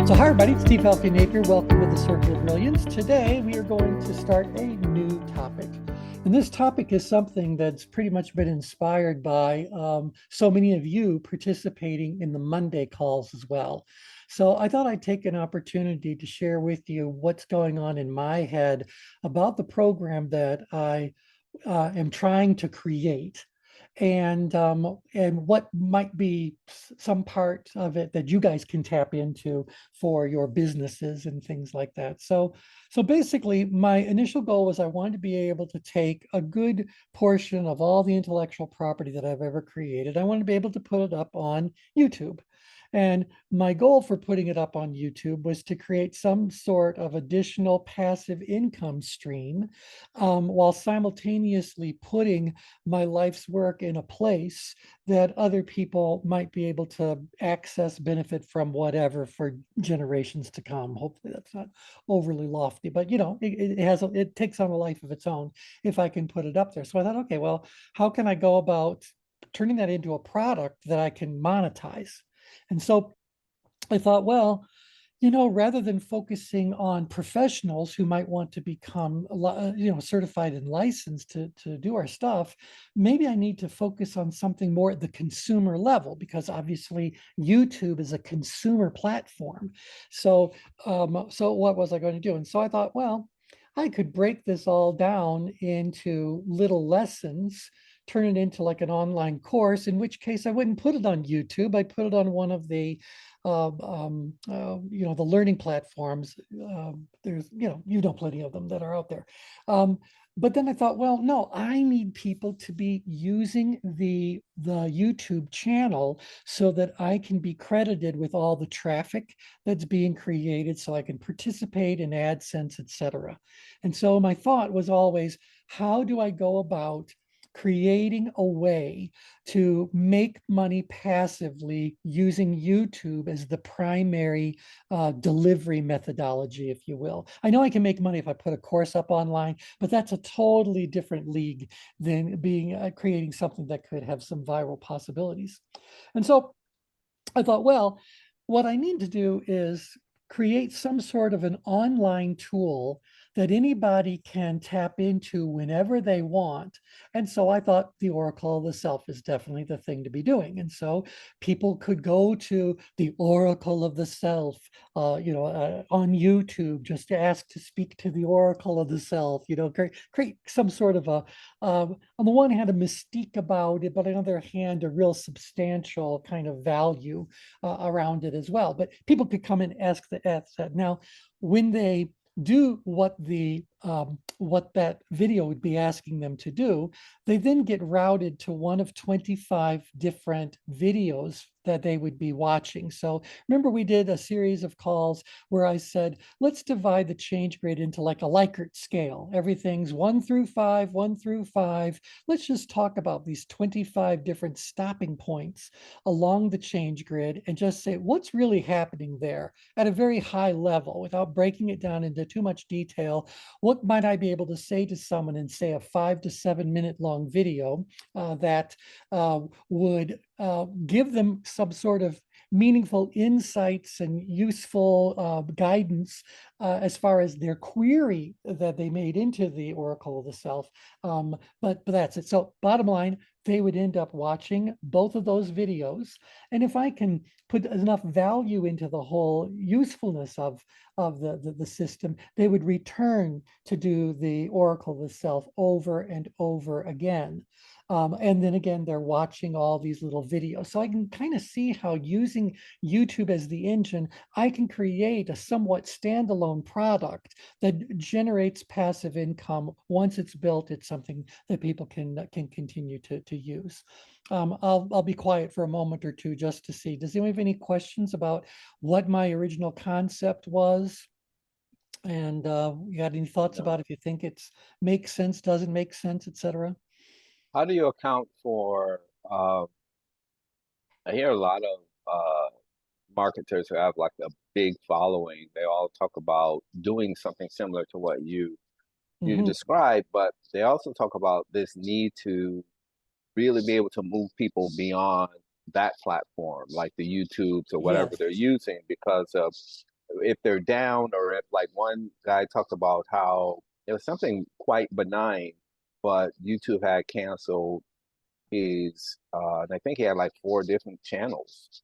So hi everybody, it's Steve Falcon Napier. Welcome to the Circle of Brilliance. Today we are going to start a new topic. And this topic is something that's pretty much been inspired by so many of you participating in the Monday calls as well. So I thought I'd take an opportunity to share with you what's going on in my head about the program that I am trying to create, and what might be some part of it that you guys can tap into for your businesses and things like that. So basically, my initial goal was I wanted to be able to take a good portion of all the intellectual property that I've ever created. I wanted to be able to put it up on YouTube. And my goal for putting it up on YouTube was to create some sort of additional passive income stream, while simultaneously putting my life's work in a place that other people might be able to access, benefit from, whatever, for generations to come. Hopefully that's not overly lofty, but it takes on a life of its own if I can put it up there. So I thought, okay, well, how can I go about turning that into a product that I can monetize? And so I thought, well, rather than focusing on professionals who might want to become, certified and licensed to do our stuff, maybe I need to focus on something more at the consumer level, because obviously YouTube is a consumer platform. So what was I going to do? And so I thought, well, I could break this all down into little lessons, turn it into like an online course, in which case I wouldn't put it on YouTube. I'd put it on one of the the learning platforms. There's, plenty of them that are out there. But then I thought, well, no, I need people to be using the YouTube channel so that I can be credited with all the traffic that's being created, so I can participate in AdSense, etc. And so my thought was always, how do I go about creating a way to make money passively using YouTube as the primary delivery methodology, if you will? I know I can make money if I put a course up online, but that's a totally different league than creating something that could have some viral possibilities. And so I thought, well, what I need to do is create some sort of an online tool that anybody can tap into whenever they want. And so I thought the Oracle of the Self is definitely the thing to be doing. And so people could go to the Oracle of the Self, on YouTube, just to ask to speak to the Oracle of the Self, create some sort of on the one hand, a mystique about it, but on the other hand, a real substantial kind of value around it as well. But people could come and ask that. Now, when they do what that video would be asking them to do, they then get routed to one of 25 different videos that they would be watching. So remember, we did a series of calls where I said, let's divide the change grid into like a Likert scale. Everything's 1 through 5, 1 through 5. Let's just talk about these 25 different stopping points along the change grid and just say what's really happening there at a very high level without breaking it down into too much detail. What might I be able to say to someone in, say, a 5 to 7 minute long video that would give them some sort of meaningful insights and useful guidance as far as their query that they made into the Oracle of the Self. But that's it. So bottom line, they would end up watching both of those videos. And if I can put enough value into the whole usefulness of the system, they would return to do the Oracle of the Self over and over again. And then again, they're watching all these little videos. So I can kind of see how, using YouTube as the engine, I can create a somewhat standalone product that generates passive income. Once it's built, it's something that people can continue to use. I'll be quiet for a moment or two just to see. Does anyone have any questions about what my original concept was? And you got any thoughts about if you think it's makes sense, doesn't make sense, etc.? How do you account for, I hear a lot of marketers who have like a big following. They all talk about doing something similar to what you Mm-hmm. described, but they also talk about this need to really be able to move people beyond that platform, like the YouTubes or whatever Yes. they're using, because of if they're down, or if, like, one guy talked about how it was something quite benign, but YouTube had canceled his, and I think he had like 4 different channels.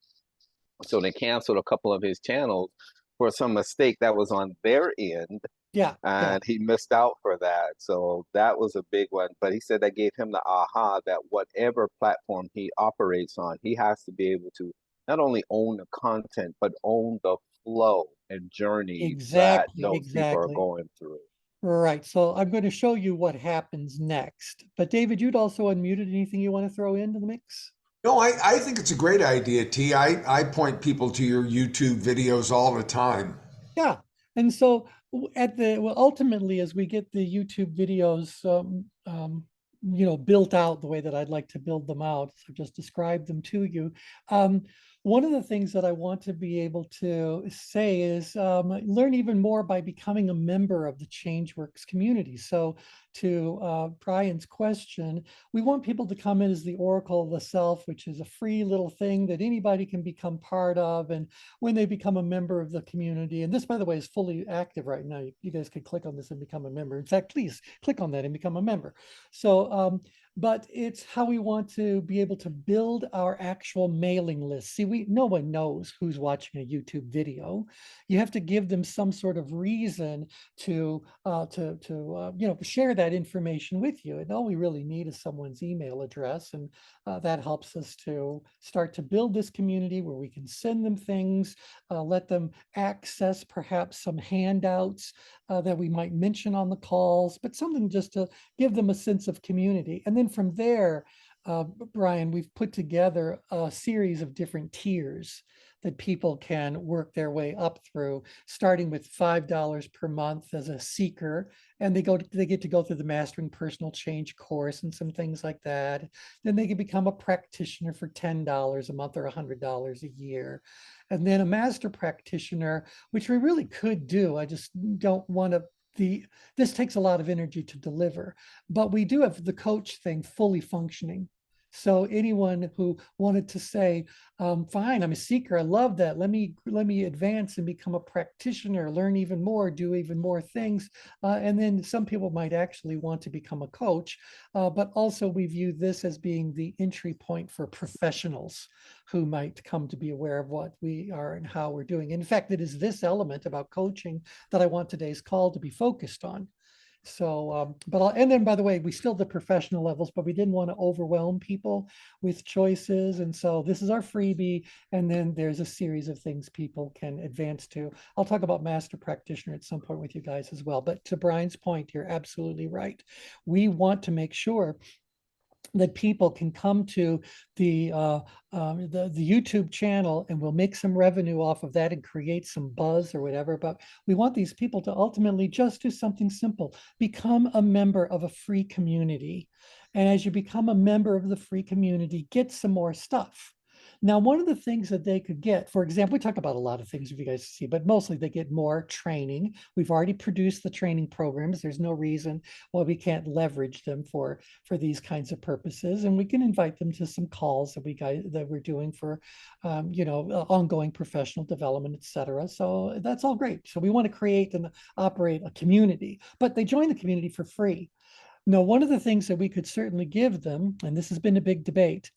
So they canceled a couple of his channels for some mistake that was on their end, Yeah, yeah, and he missed out for that. So that was a big one. But he said that gave him the aha that whatever platform he operates on, he has to be able to not only own the content, but own the flow and journey that exactly, those people are exactly. going through. Right. So I'm going to show you what happens next. But David, you'd also unmuted. Anything you want to throw into the mix? No, I think it's a great idea, T. I point people to your YouTube videos all the time. Yeah. And so well, ultimately, as we get the YouTube videos, built out the way that I'd like to build them out, so just describe them to you. Um, One of the things that I want to be able to say is learn even more by becoming a member of the ChangeWorks community. So to Brian's question, we want people to come in as the Oracle of the Self, which is a free little thing that anybody can become part of. And when they become a member of the community. And this, by the way, is fully active right now. You guys could click on this and become a member. In fact, please click on that and become a member. So, but it's how we want to be able to build our actual mailing list. See, no one knows who's watching a YouTube video. You have to give them some sort of reason to share that information with you. And all we really need is someone's email address, and that helps us to start to build this community where we can send them things, let them access perhaps some handouts that we might mention on the calls, but something just to give them a sense of community. And then from there, Brian, we've put together a series of different tiers that people can work their way up through, starting with $5 per month as a seeker, and they get to go through the Mastering Personal Change course and some things like that. Then they can become a practitioner for $10 a month or $100 a year. And then a master practitioner, which we really could do. I just don't want to this takes a lot of energy to deliver, but we do have the coach thing fully functioning. So anyone who wanted to say, fine, I'm a seeker, I love that, let me advance and become a practitioner, learn even more, do even more things. And then some people might actually want to become a coach, but also we view this as being the entry point for professionals who might come to be aware of what we are and how we're doing. In fact, it is this element about coaching that I want today's call to be focused on. So, and then by the way, we still the professional levels, but we didn't want to overwhelm people with choices. And so this is our freebie. And then there's a series of things people can advance to. I'll talk about master practitioner at some point with you guys as well. But to Brian's point, you're absolutely right. We want to make sure that people can come to the YouTube channel, and we'll make some revenue off of that and create some buzz or whatever. But we want these people to ultimately just do something simple: become a member of a free community. And as you become a member of the free community, get some more stuff. Now, one of the things that they could get, for example, we talk about a lot of things if you guys see, but mostly they get more training. We've already produced the training programs. There's no reason why we can't leverage them for these kinds of purposes, and we can invite them to some calls that we're doing for ongoing professional development, etc. So that's all great. So we want to create and operate a community, but they join the community for free. Now, one of the things that we could certainly give them, and this has been a big debate,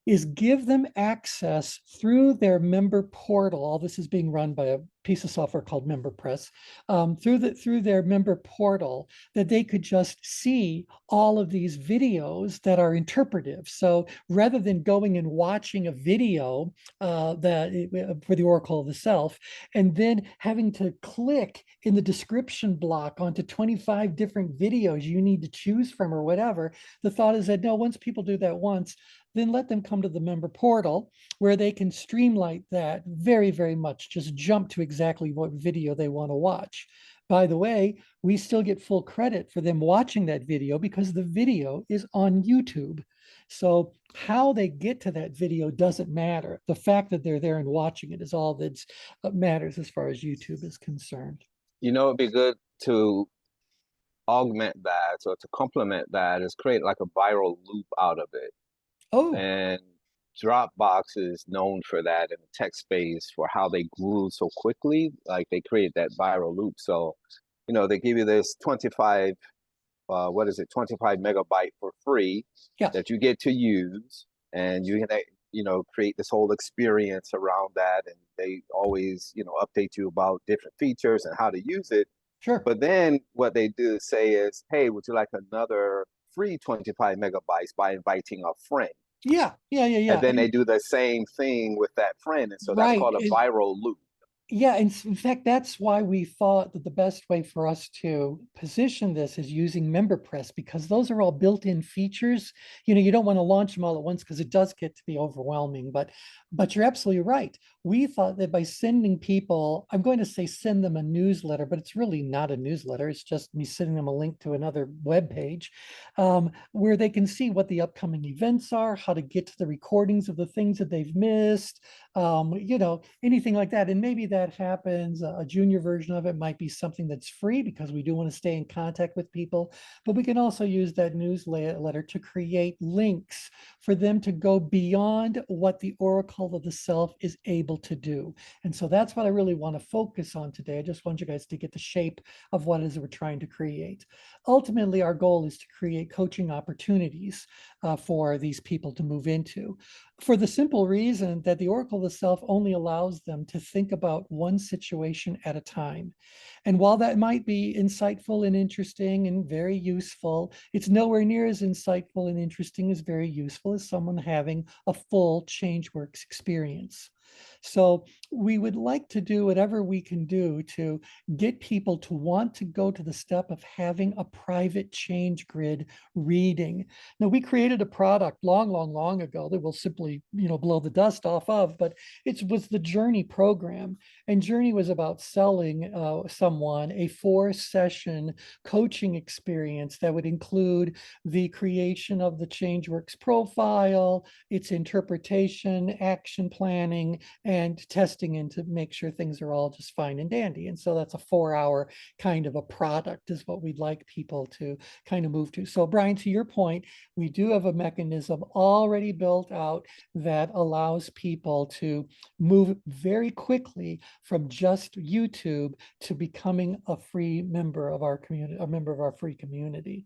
is give them access through their member portal. All this is being run by a piece of software called MemberPress, through their member portal, that they could just see all of these videos that are interpretive. So rather than going and watching a video for the Oracle of the Self, and then having to click in the description block onto 25 different videos you need to choose from or whatever, the thought is that no, once people do that once, then let them come to the member portal where they can streamline that very, very much, just jump to exactly what video they want to watch. By the way, we still get full credit for them watching that video because the video is on YouTube. So how they get to that video doesn't matter. The fact that they're there and watching it is all that matters as far as YouTube is concerned. It'd be good to augment that or to complement that is create like a viral loop out of it. Oh, And Dropbox is known for that in the tech space for how they grew so quickly. Like they create that viral loop. So, they give you this 25, what is it, 25 megabyte for free Yes, that you get to use, and you can, create this whole experience around that. And they always, update you about different features and how to use it. sure. But then what they do say is, hey, would you like another free 25 megabytes by inviting a friend? Yeah, yeah, yeah, And yeah. then they do the same thing with that friend. And so that's Right. called a viral loop. Yeah, and in fact, that's why we thought that the best way for us to position this is using MemberPress, because those are all built-in features. You don't want to launch them all at once because it does get to be overwhelming. But you're absolutely right. We thought that by sending people, I'm going to say send them a newsletter, but it's really not a newsletter. It's just me sending them a link to another web page, where they can see what the upcoming events are, how to get to the recordings of the things that they've missed, anything like that. And maybe that happens. A junior version of it might be something that's free because we do want to stay in contact with people, but we can also use that newsletter to create links for them to go beyond what the Oracle of the Self is able to do. And so that's what I really want to focus on today. I just want you guys to get the shape of what it is we're trying to create. Ultimately, our goal is to create coaching opportunities for these people to move into, for the simple reason that the Oracle of the Self only allows them to think about one situation at a time. And while that might be insightful and interesting and very useful, it's nowhere near as insightful and interesting as very useful as someone having a full ChangeWorks experience. So we would like to do whatever we can do to get people to want to go to the step of having a private change grid reading. Now, we created a product long, long, long ago that we'll simply, blow the dust off of, but it was the Journey program. And Journey was about selling someone a 4-session coaching experience that would include the creation of the ChangeWorks profile, its interpretation, action planning, and testing in to make sure things are all just fine and dandy. And so that's a 4-hour kind of a product is what we'd like people to kind of move to. So Brian, to your point, we do have a mechanism already built out that allows people to move very quickly from just YouTube to becoming a free member of our community, a member of our free community.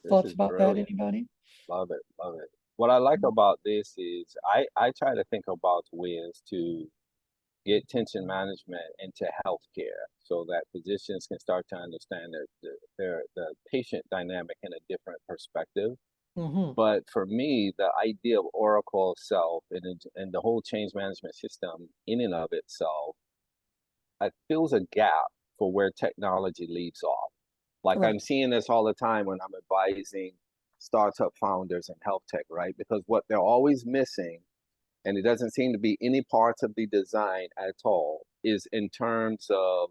This Thoughts is about that, brilliant. anybody? Love it. Love it. What I like about this is I try to think about ways to get tension management into healthcare so that physicians can start to understand the patient dynamic in a different perspective. Mm-hmm. But for me, the idea of Oracle Self and the whole change management system in and of itself, it fills a gap for where technology leaves off. Like Right. I'm seeing this all the time when I'm advising startup founders in health tech, right? Because what they're always missing, and it doesn't seem to be any parts of the design at all, is in terms of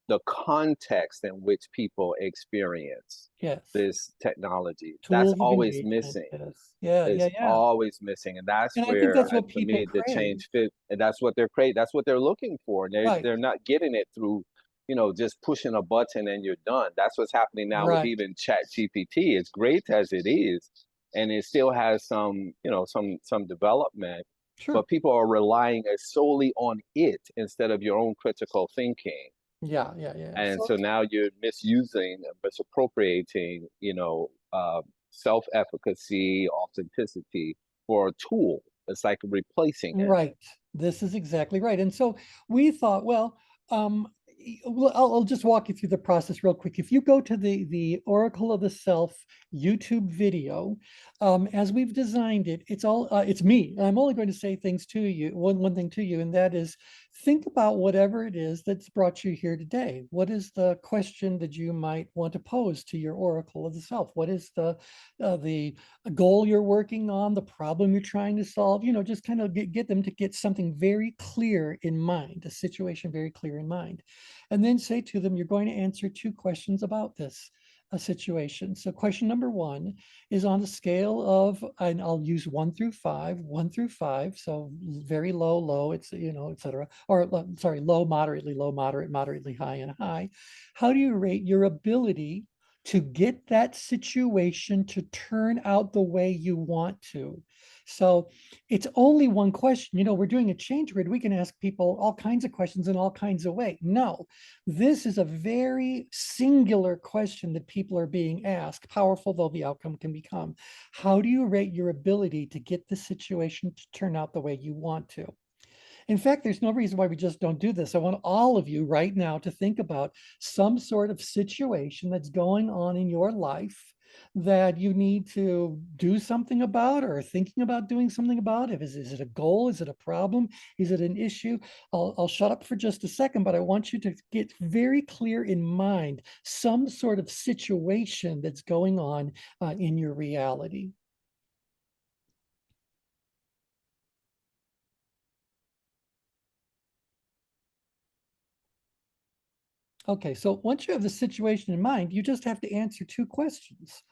the context in which people experience Yes. this technology. That's Tools of always engagement. missing. Yes. Yeah. It's Yeah. Yeah. always missing, and that's And I think where that's what for people me the crave. change fit, and that's what they're creating. That's what they're looking for. And Right. they're not getting it through, just pushing a button and you're done. That's what's happening now with Right. even Chat GPT. It's great as it is, and it still has some, some development, Sure. but people are relying solely on it instead of your own critical thinking. Yeah. Yeah. Yeah. And So so now you're misusing, misappropriating, self-efficacy, authenticity for a tool. It's like replacing it. right. This is exactly right. And so we thought, well, I'll just walk you through the process real quick. If you go to the Oracle of the Self YouTube video, as we've designed it, it's me. I'm only going to say things to you, one thing to you, and that is think about whatever it is that's brought you here today. What is the question that you might want to pose to your Oracle of the Self? What is the goal you're working on, the problem you're trying to solve? Just kind of get them to get something very clear in mind, a situation very clear in mind. And then say to them, you're going to answer 2 questions about this situation. So question number 1 is on the scale of, and I'll use 1 through 5, 1 through 5. So very low, low, it's, et cetera, or sorry, low, moderately, moderately high, and high. How do you rate your ability to get that situation to turn out the way you want to. So it's only one question. You know, we're doing a change grid. We can ask people all kinds of questions in all kinds of ways. No, this is a very singular question that people are being asked, powerful though the outcome can become. How do you rate your ability to get the situation to turn out the way you want to? In fact, there's no reason why we just don't do this. I want all of you right now to think about some sort of situation that's going on in your life that you need to do something about or are thinking about doing something about. Is it a goal? Is it a problem? Is it an issue? I'll shut up for just a second, but I want you to get very clear in mind some sort of situation that's going on in your reality. Okay, so once you have the situation in mind, you just have to answer two questions.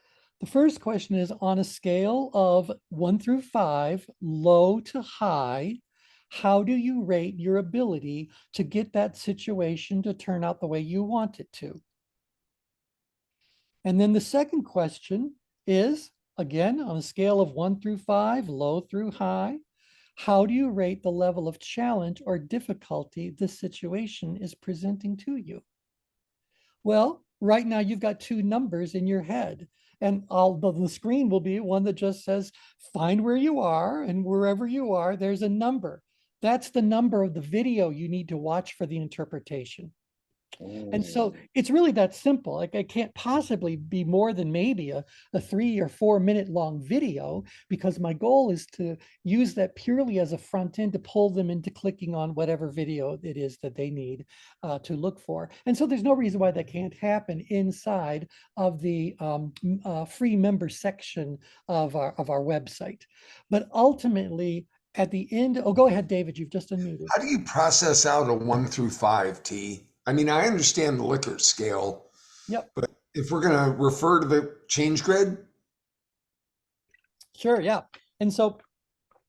The first question is, on a scale of 1 through 5, low to high, how do you rate your ability to get that situation to turn out the way you want it to? And then the second question is, again, on a scale of 1 through 5, low through high, how do you rate the level of challenge or difficulty this situation is presenting to you? Well, right now you've got two numbers in your head, and the screen will be one that just says, find where you are, and wherever you are, there's a number. That's the number of the video you need to watch for the interpretation. And so it's really that simple. Like, it can't possibly be more than maybe a 3 or 4 minute long video, because my goal is to use that purely as a front end to pull them into clicking on whatever video it is that they need to look for. And so there's no reason why that can't happen inside of the free member section of our website. But ultimately, at the end, oh, go ahead, David, you've just unmuted. How do you process out a 1 through 5, T? I mean, I understand the Likert scale, Yep. but if we're going to refer to the change grid. Sure, yeah. And so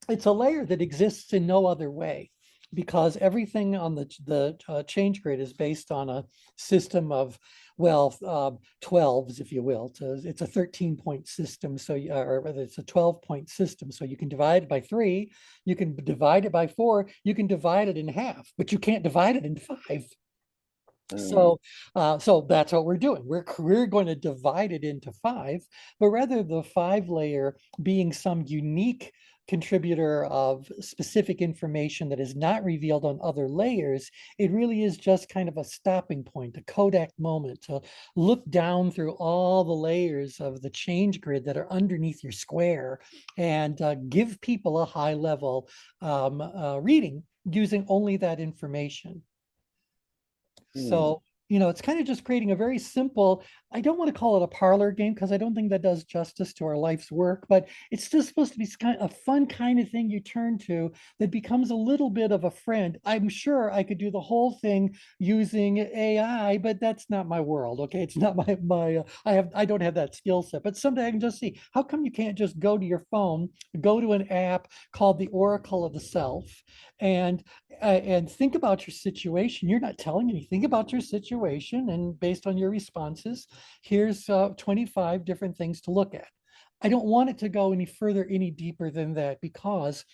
it's a layer that exists in no other way, because everything on the change grid is based on a system of, well, 12s, if you will. It's a 13-point system, so or it's a 12-point system. So you can divide it by 3, you can divide it by 4, you can divide it in half, but you can't divide it in 5. So that's what we're doing. We're going to divide it into 5, but rather the 5 layer being some unique contributor of specific information that is not revealed on other layers, it really is just kind of a stopping point, a Kodak moment to look down through all the layers of the change grid that are underneath your square and give people a high level reading using only that information. So, you know, it's kind of just creating a very simple, I don't want to call it a parlor game, because I don't think that does justice to our life's work, but it's just supposed to be kind of a fun kind of thing you turn to that becomes a little bit of a friend. I'm sure I could do the whole thing using AI, but that's not my world. Okay. It's not I don't have that skill set, but someday I can just see, how come you can't just go to your phone, go to an app called the Oracle of the Self, and think about your situation. You're not telling anything about your situation, and based on your responses, here's 25 different things to look at. I don't want it to go any further, any deeper than that, because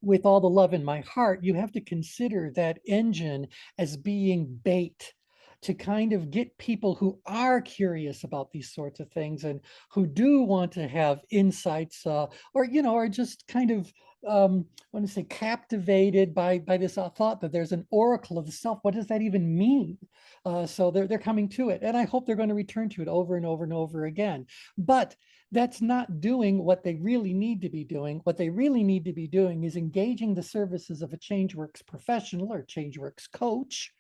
with all the love in my heart, you have to consider that engine as being bait to kind of get people who are curious about these sorts of things and who do want to have insights or, you know, are just kind of I want to say captivated by this thought that there's an oracle of the self. What does that even mean? So they're coming to it, and I hope they're going to return to it over and over and over again. But that's not doing what they really need to be doing. What they really need to be doing is engaging the services of a ChangeWorks professional or ChangeWorks coach,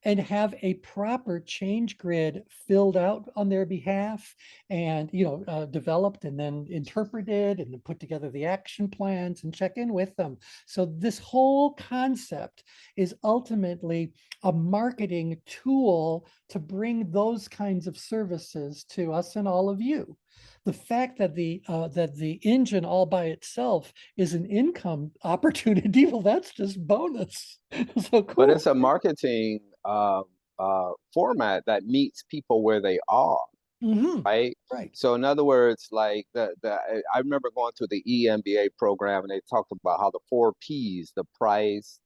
and have a proper change grid filled out on their behalf, and developed and then interpreted, and then put together the action plans and check in with them. So this whole concept is ultimately a marketing tool to bring those kinds of services to us and all of you. The fact that the engine all by itself is an income opportunity, well, that's just bonus. So cool. But it's a marketing format that meets people where they are. right? Right. So in other words, like I remember going to the EMBA program and they talked about how the 4 Ps, the price,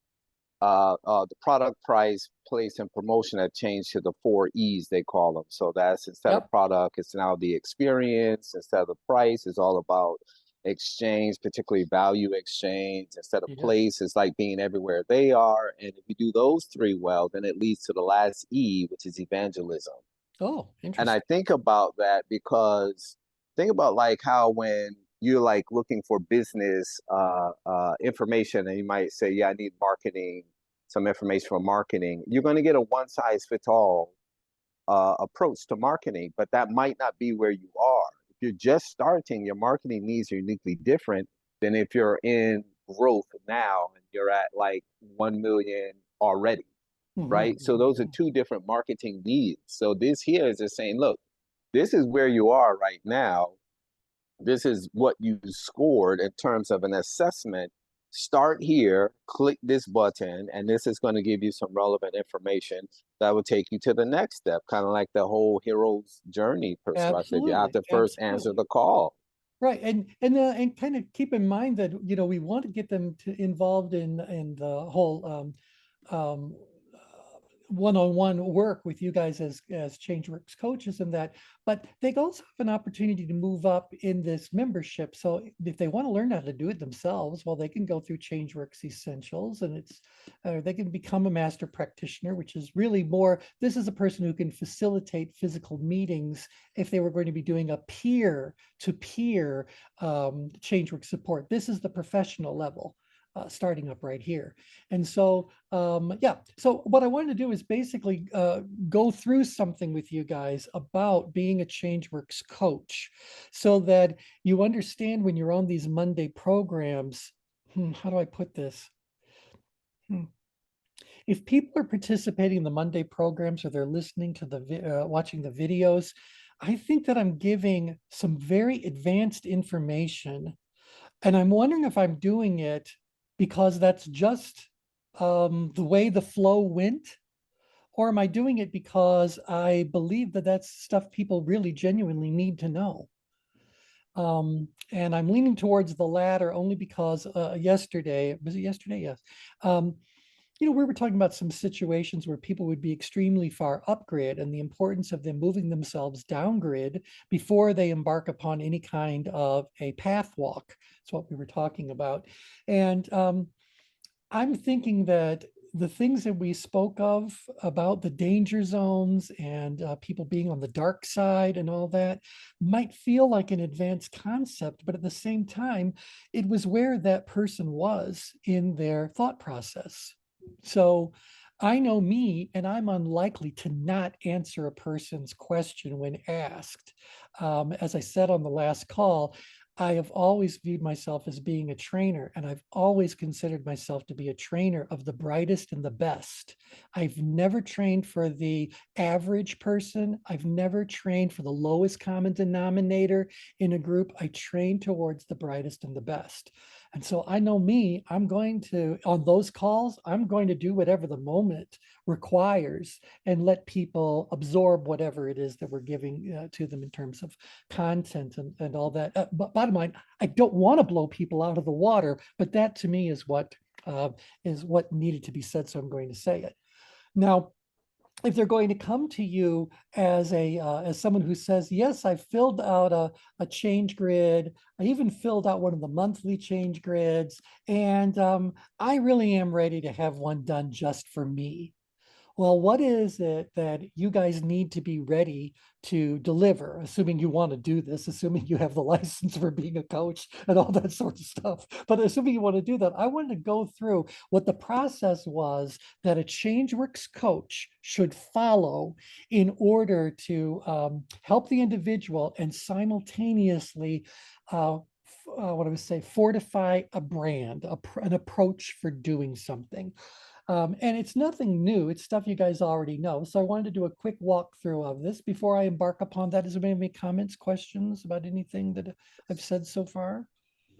the product, price, place, and promotion have changed to the 4 Es, they call them. So that's instead of Yep. product, it's now the experience. Instead of the price, it's all about exchange, particularly value exchange. Instead of Yes. place, it's like being everywhere they are. And if you do those three well, then it leads to the last E, which is evangelism. Oh, And I interesting. think about that because think about like how when you're like looking for business information and you might say, yeah, I need marketing, some information for marketing, you're going to get a one size fits all approach to marketing, but that might not be where you are. If you're just starting, your marketing needs are uniquely different than if you're in growth now and you're at like 1 million already, right? So those are two different marketing needs. So this here is just saying, look, this is where you are right now. This is what you scored in terms of an assessment. Start here, click this button, and this is going to give you some relevant information that will take you to the next step, kind of like the whole hero's journey perspective. You have Absolutely. to first answer Absolutely. the call. Right, and kind of keep in mind that we want to get them to involved in the whole um, one-on-one work with you guys as ChangeWorks coaches and that, but they also have an opportunity to move up in this membership. So if they want to learn how to do it themselves, well, they can go through ChangeWorks Essentials, and they can become a master practitioner, which is really more. This is a person who can facilitate physical meetings if they were going to be doing a peer-to-peer ChangeWorks support. This is the professional level. Starting up right here. And so, yeah, so what I wanted to do is basically go through something with you guys about being a ChangeWorks coach so that you understand when you're on these Monday programs, how do I put this? If people are participating in the Monday programs or they're listening to watching the videos, I think that I'm giving some very advanced information, and I'm wondering if I'm doing it because that's just the way the flow went, or am I doing it because I believe that that's stuff people really genuinely need to know? And I'm leaning towards the latter only because yesterday, was it yesterday? Yes. We were talking about some situations where people would be extremely far upgrid and the importance of them moving themselves downgrid before they embark upon any kind of a path walk. That's what we were talking about. And I'm thinking that the things that we spoke of about the danger zones and people being on the dark side and all that might feel like an advanced concept, but at the same time, it was where that person was in their thought process. So I know me, and I'm unlikely to not answer a person's question when asked. As I said on the last call, I have always viewed myself as being a trainer, and I've always considered myself to be a trainer of the brightest and the best. I've never trained for the average person. I've never trained for the lowest common denominator in a group. I train towards the brightest and the best. And so I know me, I'm going to, on those calls, I'm going to do whatever the moment requires and let people absorb whatever it is that we're giving to them in terms of content and all that. But bottom line, I don't want to blow people out of the water, but that to me is what needed to be said. So I'm going to say it. Now, if they're going to come to you as someone who says, yes, I filled out a change grid, I even filled out one of the monthly change grids, and I really am ready to have one done just for me. Well, what is it that you guys need to be ready to deliver, assuming you want to do this, assuming you have the license for being a coach and all that sort of stuff. But assuming you want to do that, I wanted to go through what the process was that a ChangeWorks coach should follow in order to help the individual and simultaneously what I would say, fortify a brand, an approach for doing something. And it's nothing new. It's stuff you guys already know. So I wanted to do a quick walkthrough of this before I embark upon that. Is there any comments, questions about anything that I've said so far?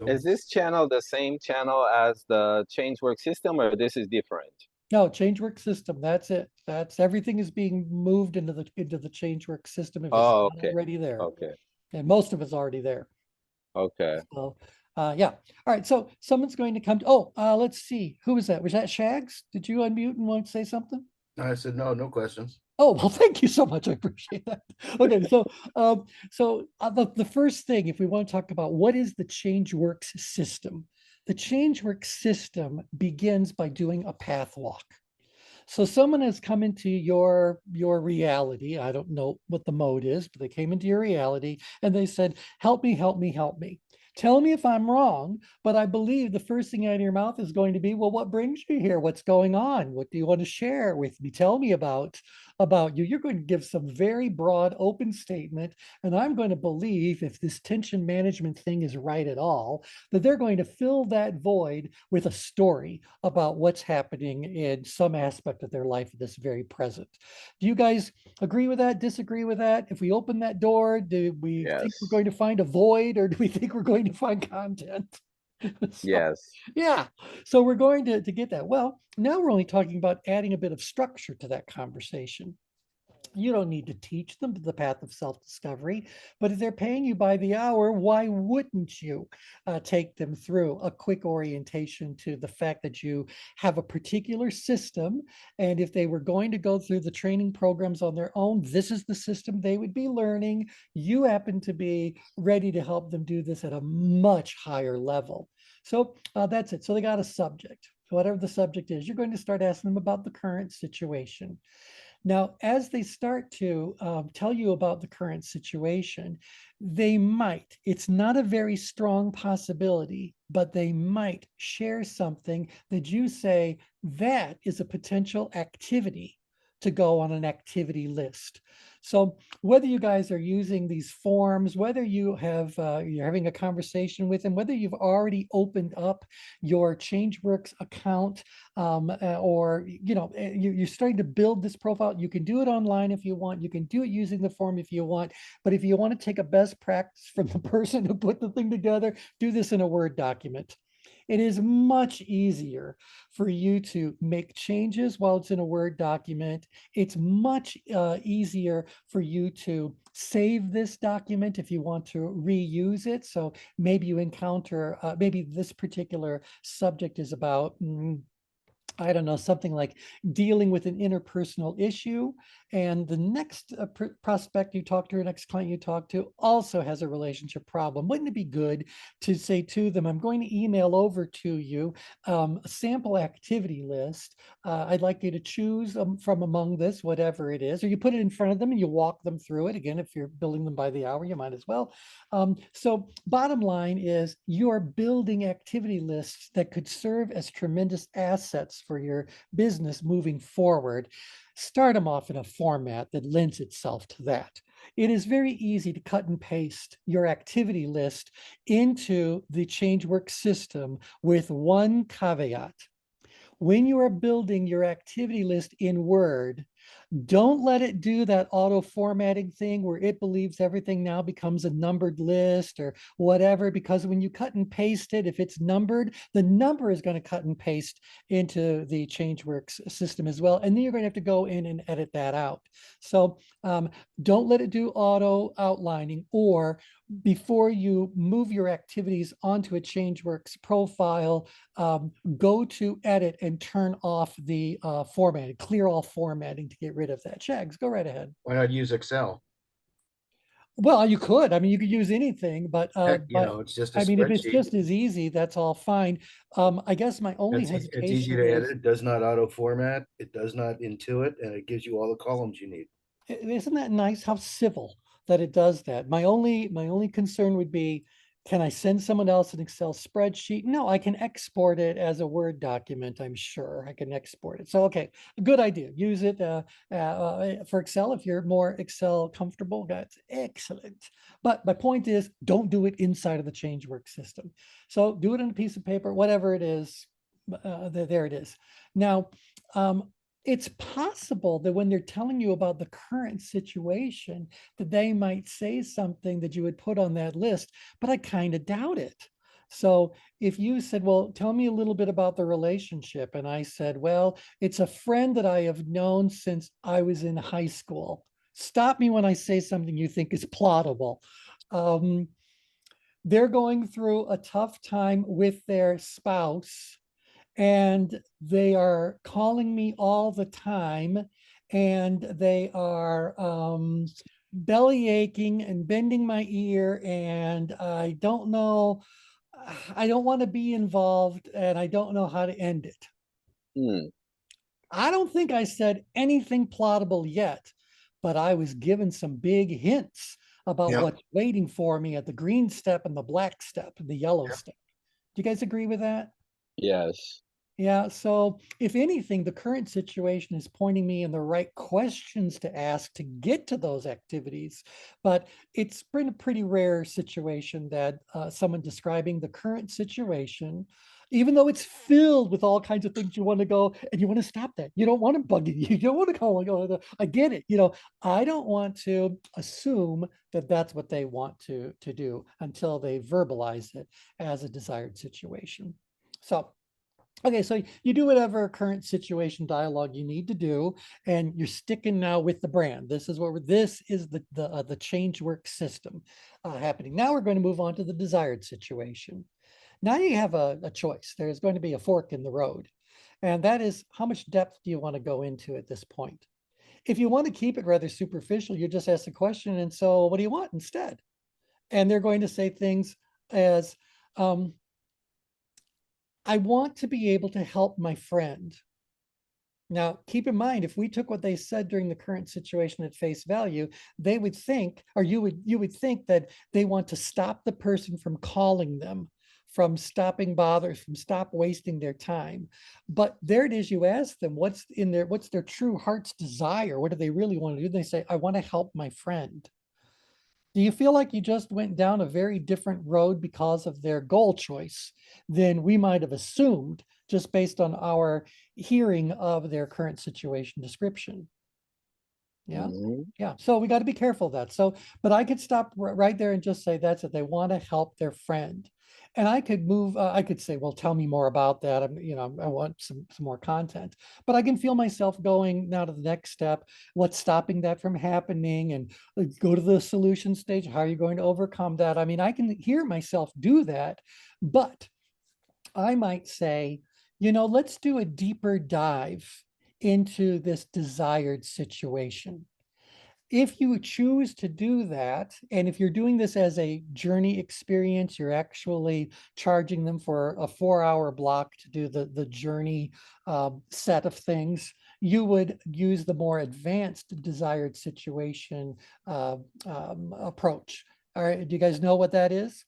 Is this channel the same channel as the ChangeWorks system, or this is different? No, change work system. That's it. That's everything is being moved into the change work system if it's Oh, not okay. already there. Okay. And most of it's already there. Okay. So yeah. All right. So someone's going to come to, oh, let's see. Who was that? Was that Shags? Did you unmute and want to say something? I said, no, no questions. Oh, well, thank you so much. I appreciate that. Okay, the first thing, if we want to talk about what is the ChangeWorks system, the ChangeWorks system begins by doing a path walk. So someone has come into your reality. I don't know what the mode is, but they came into your reality and they said, help me, help me, help me. Tell me if I'm wrong, but I believe the first thing out of your mouth is going to be, well, what brings you here? What's going on? What do you want to share with me? Tell me about you. You're going to give some very broad, open statement, and I'm going to believe, if this tension management thing is right at all, that they're going to fill that void with a story about what's happening in some aspect of their life at this very present. Do you guys agree with that? Disagree with that? If we open that door, do we think we're Yes. going to find a void, or do we think we're going to find content? So, Yes. yeah. So we're going to get that. Well, now we're only talking about adding a bit of structure to that conversation. You don't need to teach them the path of self-discovery, but if they're paying you by the hour, why wouldn't you take them through a quick orientation to the fact that you have a particular system? And if they were going to go through the training programs on their own, this is the system they would be learning. You happen to be ready to help them do this at a much higher level. So that's it. So they got a subject. So whatever the subject is, you're going to start asking them about the current situation. Now, as they start to tell you about the current situation, they might, it's not a very strong possibility, but they might share something that you say that is a potential activity to go on an activity list. So whether you guys are using these forms, whether you have you're having a conversation with them, whether you've already opened up your ChangeWorks account, or you're starting to build this profile, you can do it online if you want. You can do it using the form if you want. But if you want to take a best practice from the person who put the thing together, do this in a Word document. It is much easier for you to make changes while it's in a Word document. It's much easier for you to save this document if you want to reuse it. So maybe you encounter, maybe this particular subject is about, I don't know, something like dealing with an interpersonal issue. And the next prospect you talk to, or next client you talk to, also has a relationship problem. Wouldn't it be good to say to them, I'm going to email over to you a sample activity list. I'd like you to choose from among this, whatever it is, or you put it in front of them and you walk them through it. Again, if you're billing them by the hour, you might as well. So bottom line is, you're building activity lists that could serve as tremendous assets for your business moving forward. Start them off in a format that lends itself to that. It is very easy to cut and paste your activity list into the ChangeWorks system with one caveat. When you are building your activity list in Word, don't let it do that auto formatting thing where it believes everything now becomes a numbered list or whatever, because when you cut and paste it, if it's numbered, the number is going to cut and paste into the ChangeWorks system as well. And then you're going to have to go in and edit that out. So don't let it do auto outlining, or before you move your activities onto a ChangeWorks profile, go to edit and turn off the formatting, clear all formatting to get rid of that. Shags, go right ahead. Why not use Excel? Well, you could. I mean, you could use anything, but Heck, it's just a I mean, if it's spreadsheet. just as easy, that's all fine. I guess my only It's easy hesitation to is, edit. It does not auto format. It does not intuit, and it gives you all the columns you need. isn't that nice how civil that it does that? My only concern would be, can I send someone else an Excel spreadsheet? No, I can export it as a Word document. I'm sure I can export it. So, okay, good idea. Use it for Excel if you're more Excel comfortable. That's excellent. But my point is, don't do it inside of the ChangeWorks system. So do it on a piece of paper, whatever it is. There it is. Now, it's possible that when they're telling you about the current situation, that they might say something that you would put on that list, but I kind of doubt it. So if you said, well, tell me a little bit about the relationship. And I said, well, it's a friend that I have known since I was in high school. Stop me when I say something you think is plottable. Um, they're going through a tough time with their spouse and they are calling me all the time and they are belly aching and bending my ear and I don't want to be involved and I don't know how to end it. Mm, I don't think I said anything plottable yet, but I was given some big hints about Yeah. what's waiting for me at the green step and the black step and the yellow Yeah. step. Do you guys agree with that? yes. Yeah, so if anything, the current situation is pointing me in the right questions to ask to get to those activities. But it's been a pretty rare situation that someone describing the current situation, even though it's filled with all kinds of things you want to go and you want to stop that. You don't want to bug it. You don't want to go, I get it. I don't want to assume that that's what they want to do until they verbalize it as a desired situation. So okay, so you do whatever current situation dialogue you need to do, and you're sticking now with the brand. This is the change work system happening. Now we're going to move on to the desired situation. Now you have a choice. There's going to be a fork in the road, and that is how much depth do you want to go into at this point? If you want to keep it rather superficial, you just ask the question, and so what do you want instead? And they're going to say things as, um, I want to be able to help my friend. Now, keep in mind, if we took what they said during the current situation at face value, they would think, or you would think that they want to stop the person from calling them, from stopping bothers, from stop wasting their time. But there it is, you ask them what's their true heart's desire? What do they really want to do? They say, I want to help my friend. Do you feel like you just went down a very different road because of their goal choice than we might have assumed just based on our hearing of their current situation description? Yeah. Hmm. Yeah. So we got to be careful of that. So, but I could stop right there and just say that's it. They want to help their friend. And I could move, I could say, well, tell me more about that. I want some more content, but I can feel myself going now to the next step. What's stopping that from happening? And go to the solution stage. How are you going to overcome that? I mean, I can hear myself do that, but I might say, let's do a deeper dive into this desired situation. If you choose to do that, and if you're doing this as a journey experience, you're actually charging them for a 4-hour block to do the journey set of things, you would use the more advanced desired situation approach. All right, do you guys know what that is?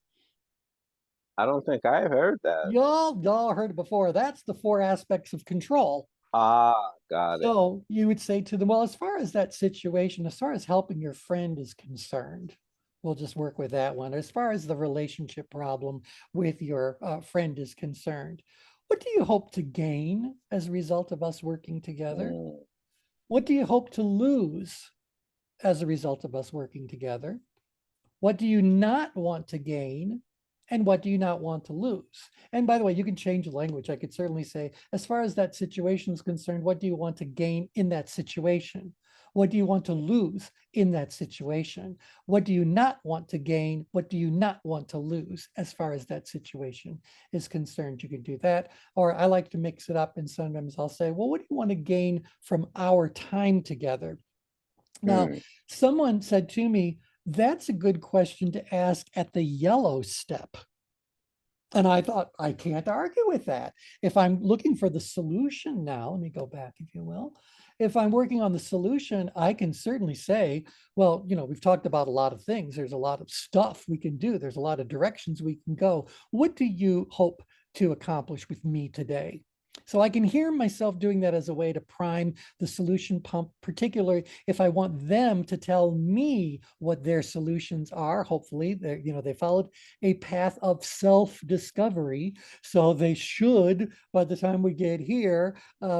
I don't think I've heard that. Y'all heard it before. That's the 4 aspects of control. Ah, got it. So you would say to them, well, as far as that situation, as far as helping your friend is concerned, we'll just work with that one. As far as the relationship problem with your friend is concerned, what do you hope to gain as a result of us working together? Mm, What do you hope to lose as a result of us working together? What do you not want to gain? And what do you not want to lose? And by the way, you can change the language. I could certainly say, as far as that situation is concerned, what do you want to gain in that situation? What do you want to lose in that situation? What do you not want to gain? What do you not want to lose as far as that situation is concerned? You can do that. Or I like to mix it up. And sometimes I'll say, well, what do you want to gain from our time together? Now, mm, someone said to me, that's a good question to ask at the yellow step. And I thought, I can't argue with that. If I'm looking for the solution now, let me go back, if you will. If I'm working on the solution, I can certainly say, well, we've talked about a lot of things. There's a lot of stuff we can do. There's a lot of directions we can go. What do you hope to accomplish with me today? So I can hear myself doing that as a way to prime the solution pump, particularly if I want them to tell me what their solutions are. Hopefully, they followed a path of self-discovery. So they should, by the time we get here,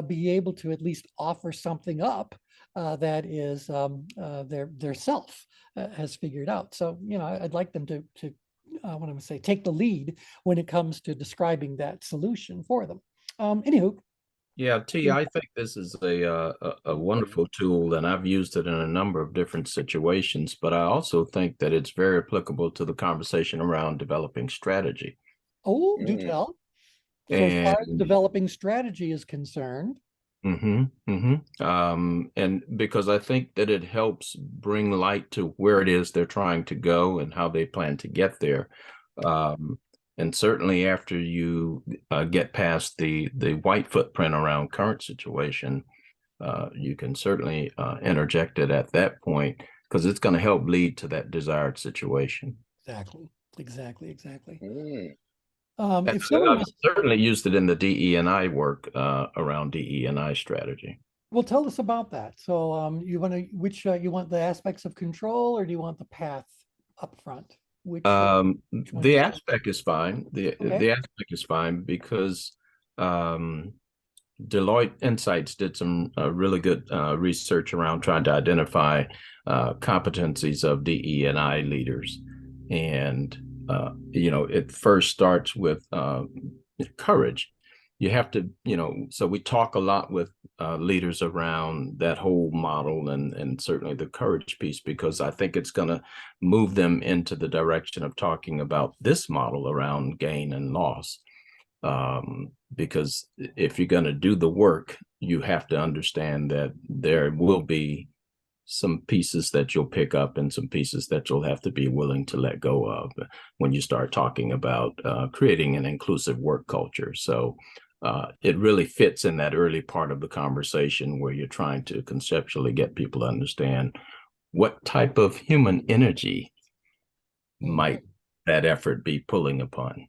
be able to at least offer something up that is their self has figured out. So, I'd like them to what I'm going to say, take the lead when it comes to describing that solution for them. Anywho, Yeah, T, I think this is a wonderful tool, and I've used it in a number of different situations, but I also think that it's very applicable to the conversation around developing strategy. oh, do Mm. tell. So as far as And developing strategy is concerned, and because I think that it helps bring light to where it is they're trying to go and how they plan to get there. And certainly after you get past the white footprint around current situation, you can certainly interject it at that point because it's going to help lead to that desired situation. exactly. Mm. And If someone I've was, certainly used it in the DE&I work around DE&I strategy. well, tell us about that. So you want to, which you want the aspects of control, or do you want the path up front? Which one do The you- aspect is fine. Okay. The aspect is fine because Deloitte Insights did some really good research around trying to identify competencies of DE&I leaders, and it first starts with courage. You have to, so we talk a lot with leaders around that whole model and certainly the courage piece, because I think it's going to move them into the direction of talking about this model around gain and loss. Because if you're going to do the work, you have to understand that there will be some pieces that you'll pick up and some pieces that you'll have to be willing to let go of when you start talking about creating an inclusive work culture. So it really fits in that early part of the conversation where you're trying to conceptually get people to understand what type of human energy might that effort be pulling upon.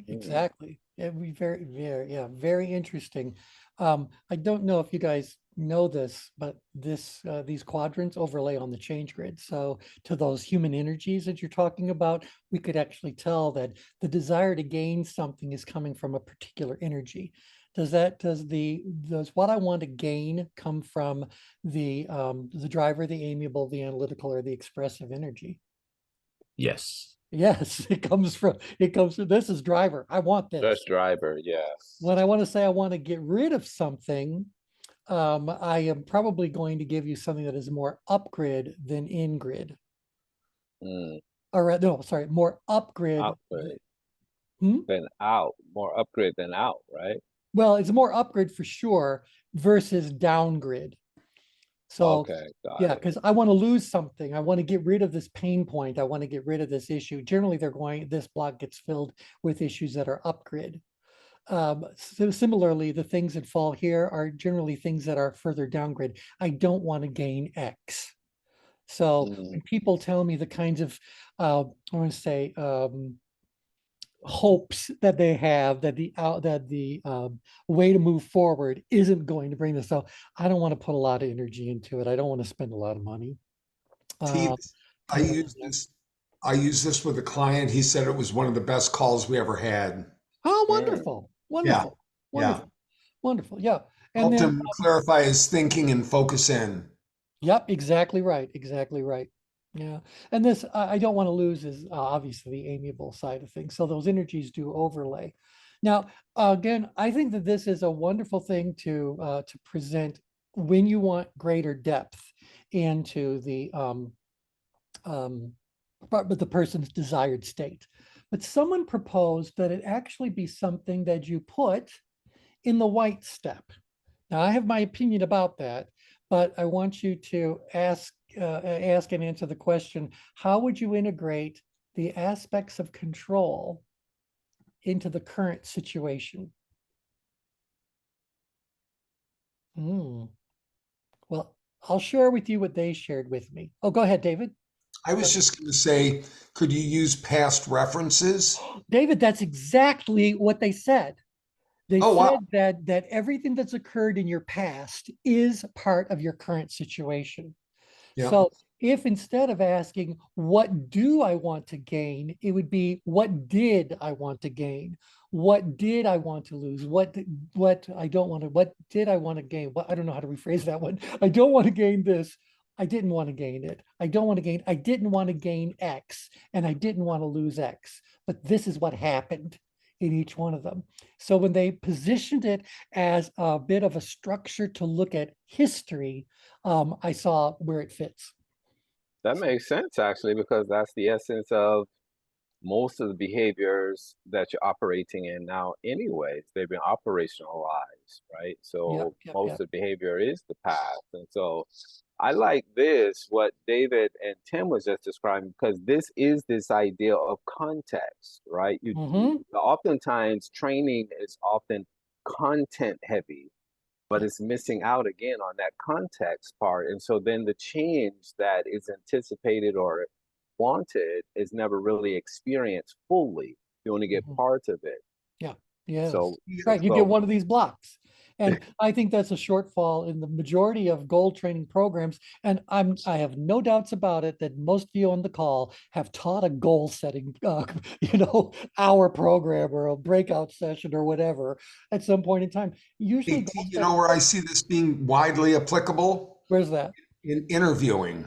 Exactly. It'd be very interesting. I don't know if you guys know this, but these quadrants overlay on the change grid. So to those human energies that you're talking about, we could actually tell that the desire to gain something is coming from a particular energy. Does what I want to gain come from the driver, the amiable, the analytical, or the expressive energy? Yes. Yes, it comes from this is driver. I want this. Best driver, yes. When I want to say I want to get rid of something, I am probably going to give you something that is more upgrid than in-grid. Mm. Or no, sorry, more upgrid Upgrade Hmm? than out, more upgrade than out, right? Well, it's more upgrade for sure versus downgrid. So Okay, got yeah, it. because I want to lose something. I want to get rid of this pain point. I want to get rid of this issue. Generally, this block gets filled with issues that are upgrid. So similarly, the things that fall here are generally things that are further downgrid. I don't want to gain X. So when people tell me the kinds of, I want to say, hopes that they have that the way to move forward isn't going to bring this. So I don't want to put a lot of energy into it. I don't want to spend a lot of money. T, I Yeah. use this with a client. He said it was one of the best calls we ever had. Oh, Mm. wonderful, Yeah. wonderful, wonderful, wonderful. Yeah. And Helped then, him clarify his thinking and focus in. yep, exactly right, exactly right. Yeah. And this, I don't want to lose is obviously the amiable side of things. So those energies do overlay. Now, again, I think that this is a wonderful thing to present when you want greater depth into but the person's desired state. But someone proposed that it actually be something that you put in the white step. Now, I have my opinion about that, but I want you to ask and answer the question, how would you integrate the aspects of control into the current situation? Well, I'll share with you what they shared with me. Oh, go ahead, David. I was just going to say, could you use past references? David, that's exactly what they said. They Oh, wow. said that everything that's occurred in your past is part of your current situation. Yeah. So if instead of asking, what do I want to gain, it would be, what did I want to gain? What did I want to lose? What I don't want to, what did I want to gain? What, I don't know how to rephrase that one. I don't want to gain this. I didn't want to gain it. I didn't want to gain X, and I didn't want to lose X. But this is what happened in each one of them. So when they positioned it as a bit of a structure to look at history, I saw where it fits. That makes sense actually, because that's the essence of most of the behaviors that you're operating in now anyways. They've been operationalized, right? Yep, So yep, most yep. of the behavior is the past. And so I like this, what David and Tim was just describing, because this idea of context, right? Mm-hmm. Oftentimes training is often content heavy, but Yep. it's missing out again on that context part. And so then the change that is anticipated or wanted is never really experienced fully. You only get Mhm. part of it. Yeah, yes, So, right. You get so one of these blocks. And I think that's a shortfall in the majority of goal training programs. And I have no doubts about it that most of you on the call have taught a goal setting, hour program or a breakout session or whatever at some point in time. Usually Hey, goal you know setting, where I see this being widely applicable? where's that? In interviewing.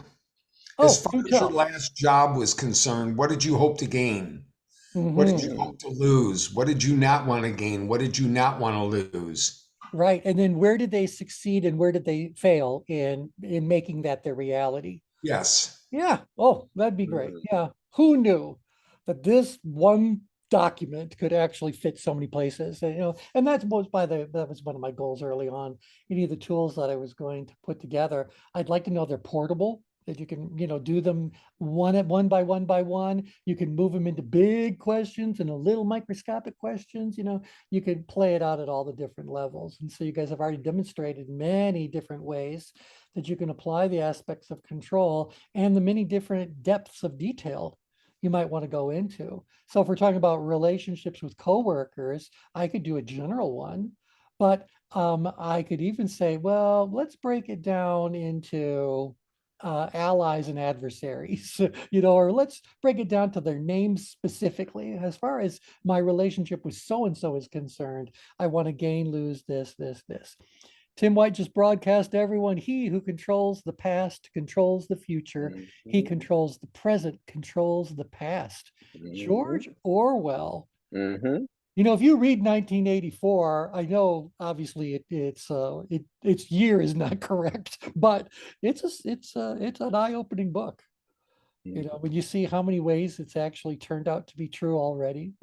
As Oh, far do as your tell. last job was concerned, what did you hope to gain? What did you Mhm. mm, hope to lose? What did you not want to gain? What did you not want to lose? Right. And then where did they succeed and where did they fail in making that their reality? Yes. Yeah. Oh, that'd be great. mm, Yeah. Who knew that this one document could actually fit so many places? And that was one of my goals early on. Any of the tools that I was going to put together, I'd like to know they're portable, that you can, do them one by one by one. You can move them into big questions and a little microscopic questions. You can play it out at all the different levels. And so you guys have already demonstrated many different ways that you can apply the aspects of control and the many different depths of detail you might want to go into. So if we're talking about relationships with coworkers, I could do a general one, but I could even say, well, let's break it down into allies and adversaries, or let's break it down to their names specifically. As far as my relationship with so-and-so is concerned, I want to gain, lose this. Tim White just broadcast to everyone. He who controls the past controls the future. He mhm, controls the present, controls the past. mhm, George Orwell. mhm. If you read 1984, I know obviously its year is not correct, but it's an eye-opening book. When you see how many ways it's actually turned out to be true already.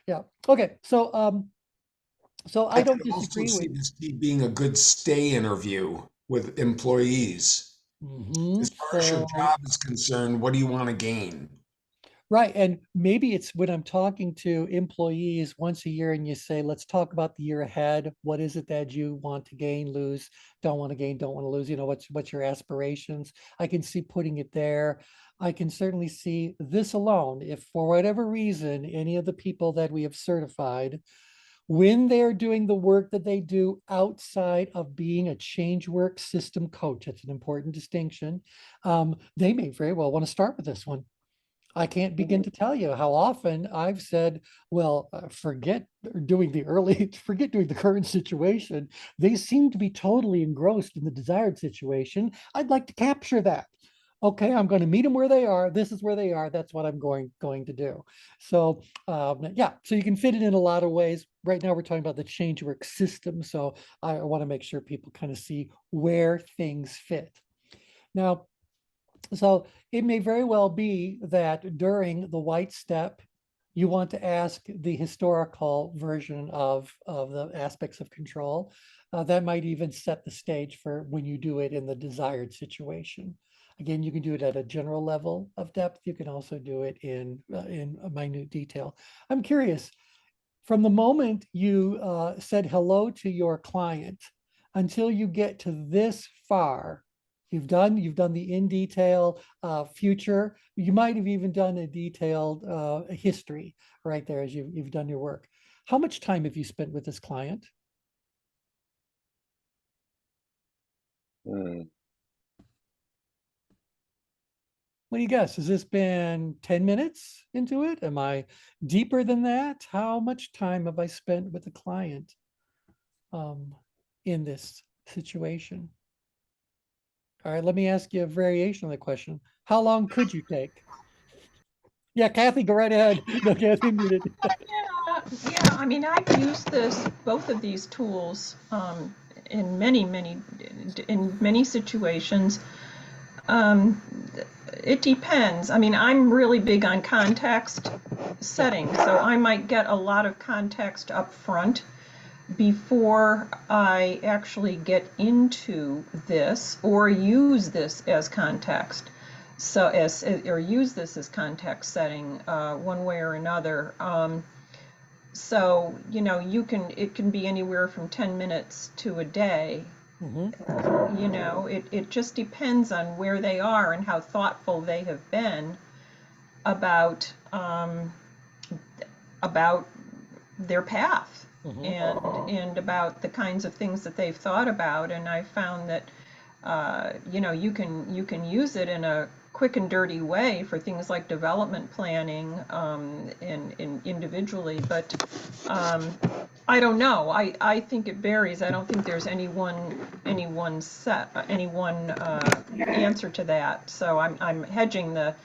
Yeah. Okay. So I I don't could also disagree see with. this being a good stay interview with employees. As far as your So job is concerned, what do you want to gain? right. And maybe it's when I'm talking to employees once a year and you say, let's talk about the year ahead. What is it that you want to gain, lose, don't want to gain, don't want to lose? What's your aspirations? I can see putting it there. I can certainly see this alone. If for whatever reason, any of the people that we have certified, when they're doing the work that they do outside of being a change work system coach, that's an important distinction. They may very well want to start with this one. I can't begin to tell you how often I've said, well, forget doing forget doing the current situation. They seem to be totally engrossed in the desired situation. I'd like to capture that. Okay, I'm going to meet them where they are. This is where they are. That's what I'm going to do. So yeah, so you can fit it in a lot of ways. Right now, we're talking about the change work system. So I want to make sure people kind of see where things fit. Now, so it may very well be that during the white step, you want to ask the historical version of the aspects of control. That might even set the stage for when you do it in the desired situation. Again, you can do it at a general level of depth. You can also do it in a minute detail. I'm curious, from the moment you said hello to your client until you get to this far, you've done the in detail future. You might have even done a detailed history right there as you've done your work. How much time have you spent with this client? Mm. What do you guess? Has this been 10 minutes into it? Am I deeper than that? How much time have I spent with the client um, in this situation? All right, let me ask you a variation of the question. How long could you take? Yeah, Kathy, go right ahead. No, Kathy muted. Yeah, I mean, I've used both of these tools in many situations. Um, it depends. I mean, I'm really big on context setting, so I might get a lot of context up front before I actually get into this or use this as context. So or use this as context setting one way or another. So, it can be anywhere from 10 minutes to a day. Mhm. It just depends on where they are and how thoughtful they have been about about their path Mhm. and about the kinds of things that they've thought about. And I found that you can use it in a quick and dirty way for things like development planning and individually, but I don't know. I think it varies. I don't think there's any one answer to that. So I'm hedging the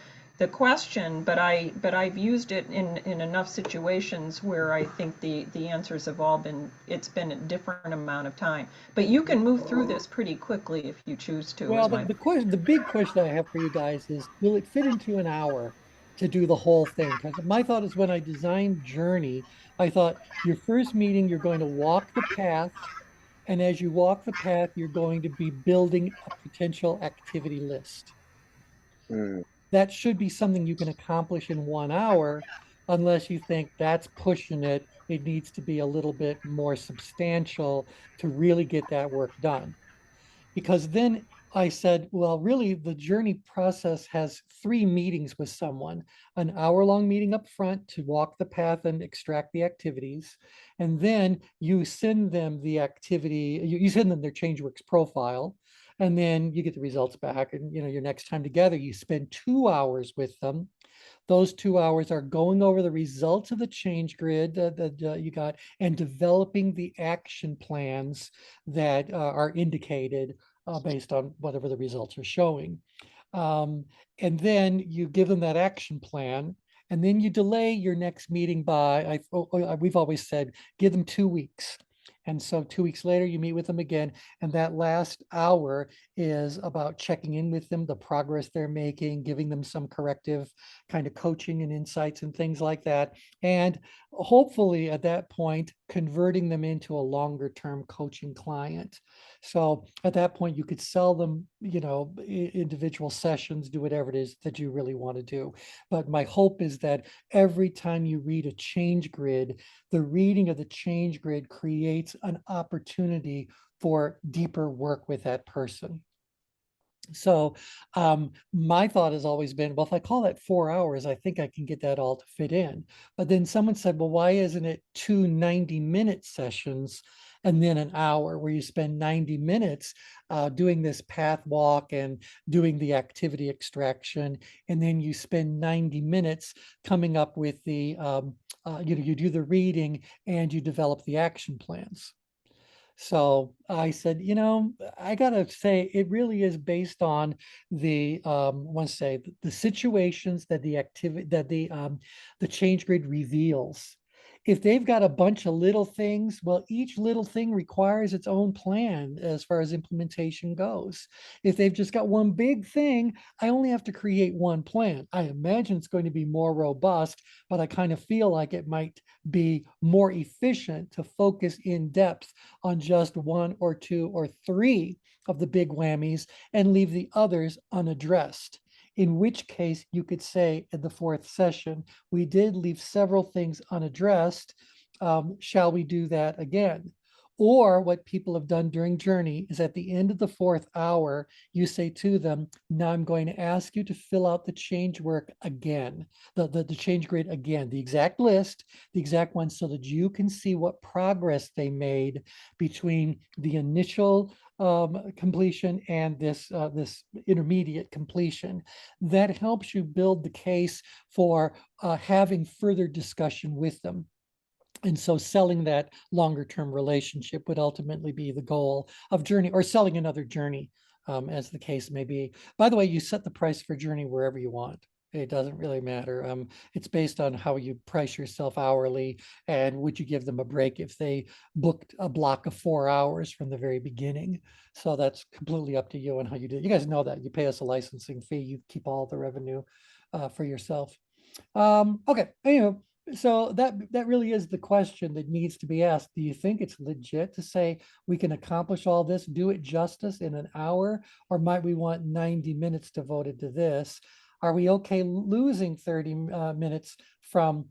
question, but I've used it in enough situations where I think the answers have all been, it's been a different amount of time. But you can move through this pretty quickly if you choose to, Well, is the, my the question, the big question I have for you guys is, will it fit into an hour to do the whole thing? Because my thought is when I designed Journey, I thought your first meeting, you're going to walk the path. And as you walk the path, you're going to be building a potential activity list. Mm, That should be something you can accomplish in 1 hour, unless you think that's pushing it. It needs to be a little bit more substantial to really get that work done. Because then I said, well, really, the journey process has 3 meetings with someone, an hour-long meeting up front to walk the path and extract the activities. And then you send them the activity, you send them their ChangeWorks profile, and then you get the results back. And your next time together, you spend 2 hours with them. Those 2 hours are going over the results of the change grid that you got and developing the action plans that are indicated based on whatever the results are showing. Um, and then you give them that action plan, and then you delay your next meeting by, we've always said, give them 2 weeks. And so 2 weeks later, you meet with them again. And that last hour is about checking in with them, the progress they're making, giving them some corrective kind of coaching and insights and things like that. And hopefully at that point, converting them into a longer term coaching client. So at that point, you could sell them, individual sessions, do whatever it is that you really want to do. But my hope is that every time you read a change grid, the reading of the change grid creates an opportunity for deeper work with that person. So my thought has always been, well, if I call that 4 hours, I think I can get that all to fit in. But then someone said, well, why isn't it 2 90-minute sessions and then an hour where you spend 90 minutes doing this path walk and doing the activity extraction, and then you spend 90 minutes coming up with the, you do the reading and you develop the action plans. So I said, I gotta say, it really is based on the, I want to say, the situations that the activity that the change grid reveals. If they've got a bunch of little things, well, each little thing requires its own plan as far as implementation goes. If they've just got one big thing, I only have to create one plan. I imagine it's going to be more robust, but I kind of feel like it might be more efficient to focus in depth on just one or two or three of the big whammies and leave the others unaddressed. In which case, you could say in the fourth session, we did leave several things unaddressed. Shall we do that again? Or what people have done during Journey is at the end of the 4th hour, you say to them, now I'm going to ask you to fill out the change work again, the change grid again, the exact list, the exact one, so that you can see what progress they made between the initial completion and this intermediate completion. That helps you build the case for having further discussion with them. And so selling that longer term relationship would ultimately be the goal of Journey, or selling another Journey as the case may be. By the way, you set the price for Journey wherever you want. It doesn't really matter. It's based on how you price yourself hourly, and would you give them a break if they booked a block of 4 hours from the very beginning. So that's completely up to you and how you do it. You guys know that. You pay us a licensing fee. You keep all the revenue for yourself. Okay, anyway, so that really is the question that needs to be asked. Do you think it's legit to say we can accomplish all this, do it justice in an hour, or might we want 90 minutes devoted to this? Are we okay losing 30 minutes from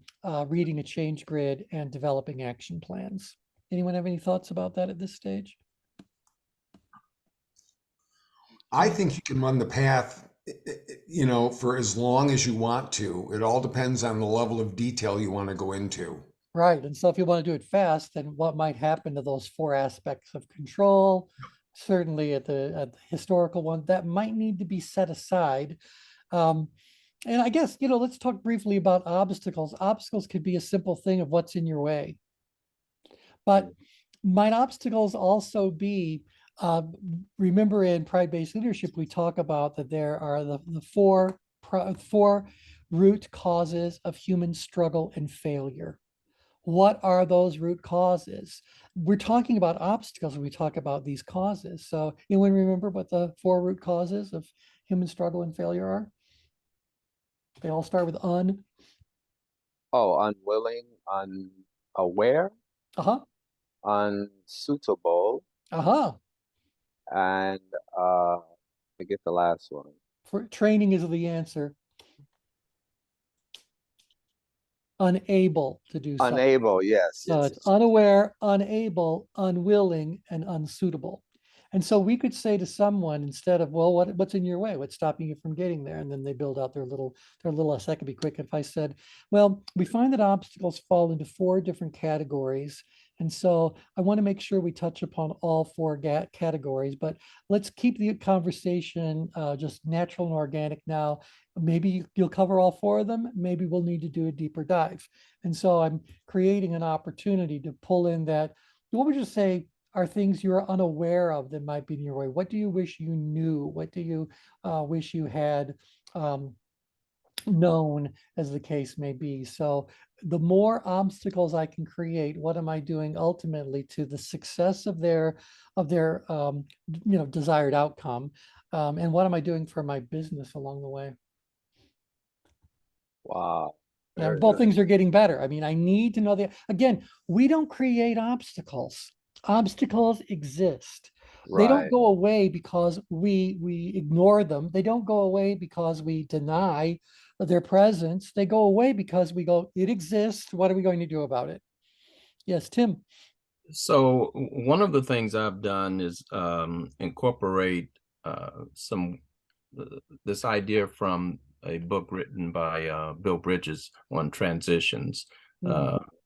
reading a change grid and developing action plans? Anyone have any thoughts about that at this stage? I think you can run the path, you know, for as long as you want to. It all depends on the level of detail you want to go into. Right. And so if you want to do it fast, then what might happen to those 4 aspects of control? Certainly at the historical one, that might need to be set aside. And I guess, you know, let's talk briefly about obstacles. Obstacles could be a simple thing of what's in your way. But might obstacles also be, remember in pride-based leadership, we talk about that there are the four root causes of human struggle and failure. What are those root causes? We're talking about obstacles when we talk about these causes. So anyone remember what the 4 root causes of human struggle and failure are? They all start with un. Oh, unwilling, unaware, Uh-huh. unsuitable, Uh-huh. and I get the last one. For training is the answer. Unable to do something. Unable, yes, So yes, it's yes. unaware, unable, unwilling, and unsuitable. And so we could say to someone, instead of, well, what's in your way? What's stopping you from getting there? And then they build out their little list. That could be quick. If I said, well, we find that obstacles fall into 4 different categories. And so I want to make sure we touch upon all 4 categories, but let's keep the conversation just natural and organic now. Maybe you'll cover all 4 of them. Maybe we'll need to do a deeper dive. And so I'm creating an opportunity to pull in that, what would you say are things you're unaware of that might be in your way? What do you wish you knew? What do you wish you had known, as the case may be? So the more obstacles I can create, what am I doing ultimately to the success of their you know, desired outcome? And what am I doing for my business along the way? Wow. Yeah, Very both good. things are getting better. I mean, I need to know again, we don't create obstacles. Obstacles exist. They don't Right. go away because we ignore them. They don't go away because we deny their presence. They go away because we go, it exists. What are we going to do about it? Yes, Tim. So one of the things I've done is incorporate some this idea from a book written by Bill Bridges on transitions,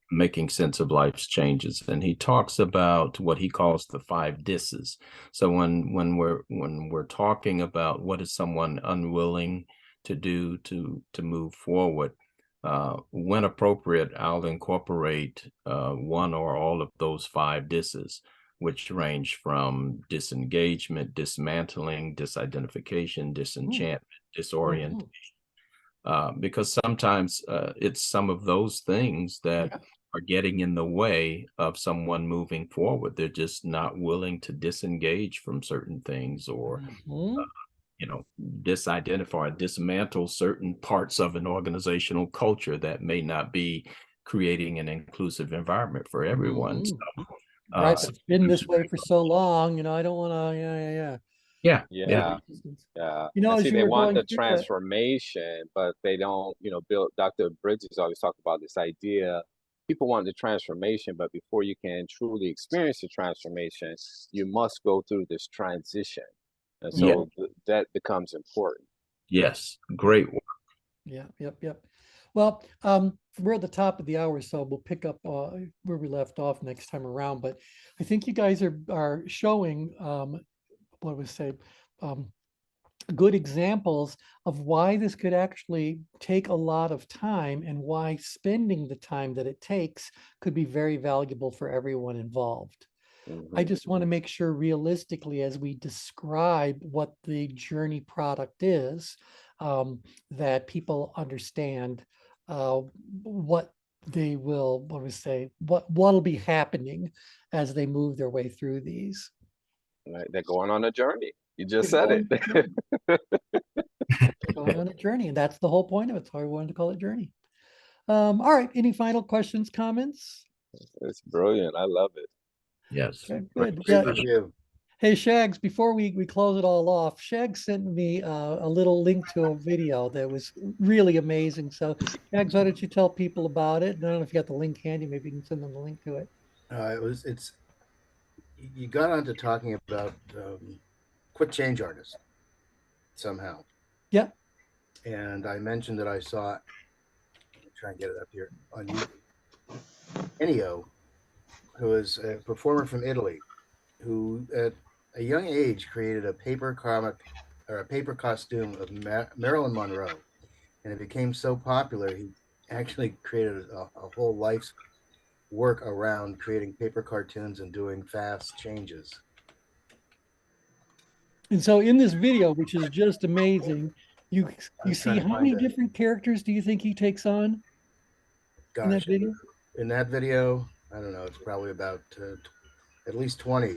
making sense of life's changes, and he talks about what he calls the 5 disses. So when we're talking about what is someone unwilling to do to move forward, when appropriate, I'll incorporate 1 or all of those 5 disses, which range from disengagement, dismantling, disidentification, disenchantment, disorientation. Because sometimes it's some of those things that are getting in the way of someone moving forward. They're just not willing to disengage from certain things, or you know, disidentify, dismantle certain parts of an organizational culture that may not be creating an inclusive environment for everyone. So, Right, but it's been this way for so long, you know, I don't want to, yeah. Yeah. resistance. Yeah. You know, And as see, you they were want going the through it, transformation, but they don't, you know, Dr. Bridges always talk about this idea. People want the transformation, but before you can truly experience the transformation, you must go through this transition. And Yeah. so that becomes important. Yes. Great work. yeah, yep. Well, we're at the top of the hour, so we'll pick up where we left off next time around. But I think you guys are showing what was say good examples of why this could actually take a lot of time, and why spending the time that it takes could be very valuable for everyone involved. I Mhm. just want to make sure realistically, as we describe what the journey product is, that people understand what they will, what we say, what'll be happening as they move their way through these. Right, they're going on a journey. You just They're said going it. on a journey. They're going on a journey, and that's the whole point of it. That's why we wanted to call it journey. All right. Any final questions, comments? It's brilliant. I love it. Yes. Okay, Great good. Great Yeah. discussion. review. Hey, Shags, before we close it all off, Shags sent me a little link to a video that was really amazing. So, Shags, why don't you tell people about it? I don't know if you got the link handy. Maybe you can send them the link to it. It's you got onto talking about quick change artists somehow, Yeah. and I mentioned that I saw. Let me try and get it up here on YouTube. Ennio, who is a performer from Italy, who at a young age created a paper comic or a paper costume of Marilyn Monroe, and it became so popular he actually created a whole life's work around creating paper cartoons and doing fast changes. And so in this video, which is just amazing, you was trying see to how find many it. different characters do you think he takes on in that Gosh, video? in that video, I don't know, it's probably about at least 20.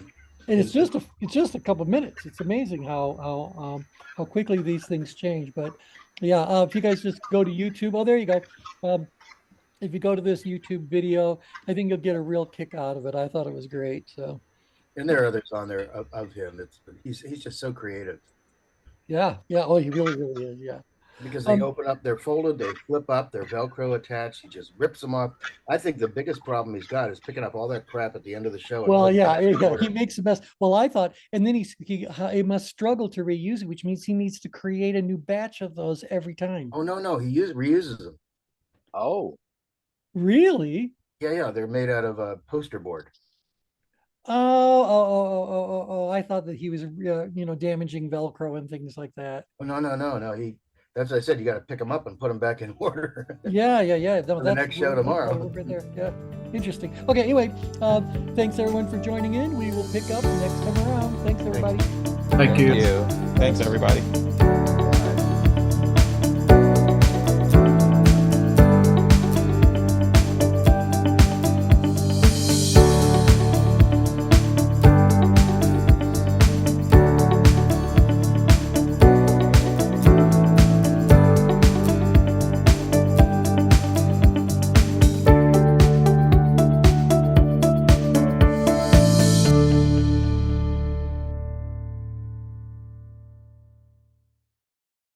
And it's His- just a couple minutes. It's amazing how quickly these things change. But yeah, if you guys just go to YouTube, oh, there you go. If you go to this YouTube video, I think you'll get a real kick out of it. I thought it was great. So and there are others on there of him. He's just so creative yeah, yeah. Oh, he really, really is. Yeah. because they Um, open up, they're folded, they flip up, they're Velcro attached. He just rips them off. I think the biggest problem he's got is picking up all that crap at the end of the show. And well, putting it yeah, back in yeah. order. He makes the best. Well, I thought, and then he must struggle to reuse it, which means he needs to create a new batch of those every time. Oh no, he reuses them. Oh, Really? Yeah, they're made out of a poster board. Oh, I thought that he was, damaging Velcro and things like that. Oh, no. That's what I said. You got to pick them up and put them back in order. Yeah. No, For the next show tomorrow. Right there. Yeah, interesting. Okay, anyway, thanks everyone for joining in. We will pick up next time around. Thanks everybody. Thank you. Thanks, everybody.